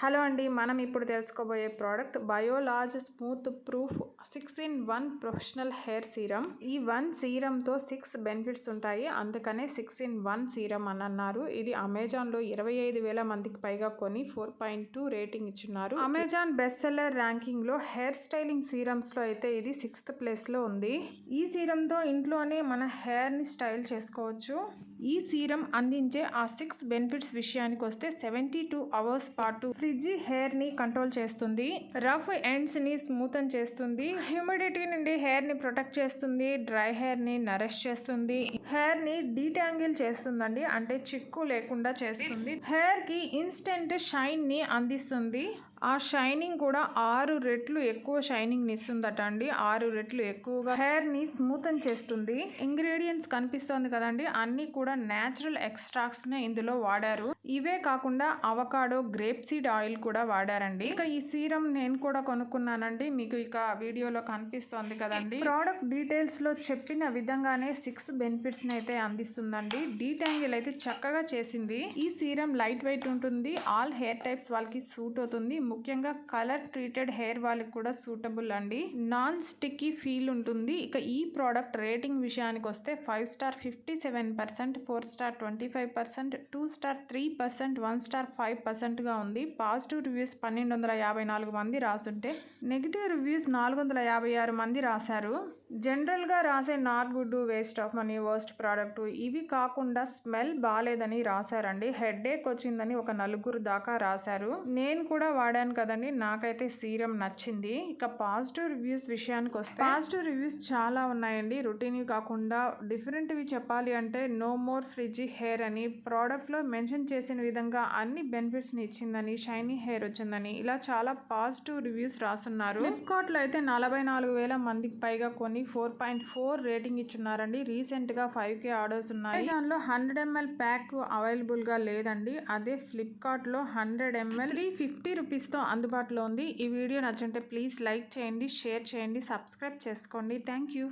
Hello అండి, మనం ఇప్పుడు తెలుసుకోబోయే product Biolage smooth proof 6-in-1 professional hair serum. ఈ 1 సీరంతో 6 బెనిఫిట్స్ ఉంటాయి, అందుకనే 6-in-1 సీరం అని అన్నారు. ఇది అమెజాన్లో 25,000 మందికి పైగా కొని 4.2 రేటింగ్ ఇచ్చున్నారు. అమెజాన్ బెస్ట్ సెల్లర్ ర్యాంకింగ్లో హెయిర్ స్టైలింగ్ సీరమ్స్లో అయితే ఇది 6th ప్లేస్లో ఉంది. ఈ సీరంతో ఇంట్లోనే మన హెయిర్ని స్టైల్ చేసుకోవచ్చు. ఈ సీరం అందించే ఆ 6 బెనిఫిట్స్ విషయానికి వస్తే 72 అవర్స్ పాటు ఫ్రిడ్జీ హెయిర్ ని కంట్రోల్ చేస్తుంది, రఫ్ ఎండ్స్ ని స్మూతన్ చేస్తుంది, హ్యూమిడిటీ నుండి హెయిర్ ని ప్రొటెక్ట్ చేస్తుంది, డ్రై హెయిర్ ని నరిష్ చేస్తుంది, హెయిర్ ని డీటాంగిల్ చేస్తుందండి, అంటే చిక్కు లేకుండా చేస్తుంది, హెయిర్ కి ఇన్స్టెంట్ షైన్ ని అందిస్తుంది. ఆ షైనింగ్ కూడా 6 రెట్లు ఎక్కువ షైనింగ్ ఇస్తుందట అండి. 6 రెట్లు ఎక్కువగా హెయిర్ ని స్మూతన్ చేస్తుంది. ఇంగ్రీడియంట్స్ కనిపిస్తుంది కదండి, అన్ని కూడా న్యాచురల్ ఎక్స్ట్రాక్ట్స్ నే ఇందులో వాడారు. ఇవే కాకుండా అవకాడో, గ్రేప్ సీడ్ ఆయిల్ కూడా వాడారండి. ఇక ఈ సీరం నేను కూడా కొనుక్కున్నానండి, మీకు ఇక వీడియోలో కనిపిస్తుంది కదండి. ప్రోడక్ట్ డీటెయిల్స్ లో చెప్పిన విధంగానే 6 బెనిఫిట్స్ ని అయితే అందిస్తుందండి. డీటాంగిల్ అయితే చక్కగా చేసింది. ఈ సీరం లైట్ వెయిట్ ఉంటుంది, ఆల్ హెయిర్ టైప్స్ వాళ్ళకి సూట్ అవుతుంది. ముఖ్యంగా కలర్ ట్రీటెడ్ హెయిర్ వాళ్ళకి కూడా సూటబుల్ అండి. నాన్ స్టిక్కీ ఫీల్ ఉంటుంది. ఇక ఈ ప్రోడక్ట్ రేటింగ్ విషయానికి వస్తే 5 స్టార్ 57%, 4 స్టార్ 25%, 2 స్టార్ 3%, 1 స్టార్ 5% గా ఉంది. పాజిటివ్ రివ్యూస్ 1254 మంది రాసుంటే నెగిటివ్ రివ్యూస్ 456 మంది రాశారు. జనరల్ గా రాసే not good, waste of money, worst product, ఇవి కాకుండా స్మెల్ బాలేదని రాశారండి. హెడ్ ఏక్ వచ్చిందని ఒక 4 దాకా రాశారు. నేను కూడా వాడాను కదండి, నాకైతే సీరం నచ్చింది. ఇక పాజిటివ్ రివ్యూస్ విషయానికి వస్తే పాజిటివ్ రివ్యూస్ చాలా ఉన్నాయండి. రొటీన్ కాకుండా డిఫరెంట్ వి చెప్పాలి అంటే నో మోర్ ఫ్రిడ్జీ హెయిర్ అని, ప్రోడక్ట్ లో మెన్షన్ చేసిన విధంగా అన్ని బెనిఫిట్స్ ని ఇచ్చిందని, షైనీ హెయిర్ వచ్చిందని, ఇలా చాలా పాజిటివ్ రివ్యూస్ రాస్తున్నారు. ఫ్లిప్కార్ట్ లో అయితే 44,000 మందికి పైగా కొని 4.4 రేటింగ్ ఇచ్చున్నారండి. రీసెంట్ గా 5K ఆర్డర్స్ ఉన్నాయి. అమెజాన్ లో 100 ml ప్యాక్ అవైలబుల్ గా లేదండి, అదే ఫ్లిప్కార్ట్ లో 100 ml 350 రూపీస్ తో అందుబాటులో ఉంది. ఈ వీడియో నచ్చుంటే ప్లీజ్ లైక్ చేయండి, షేర్ చేయండి, సబ్స్క్రైబ్ చేసుకోండి. Thank you.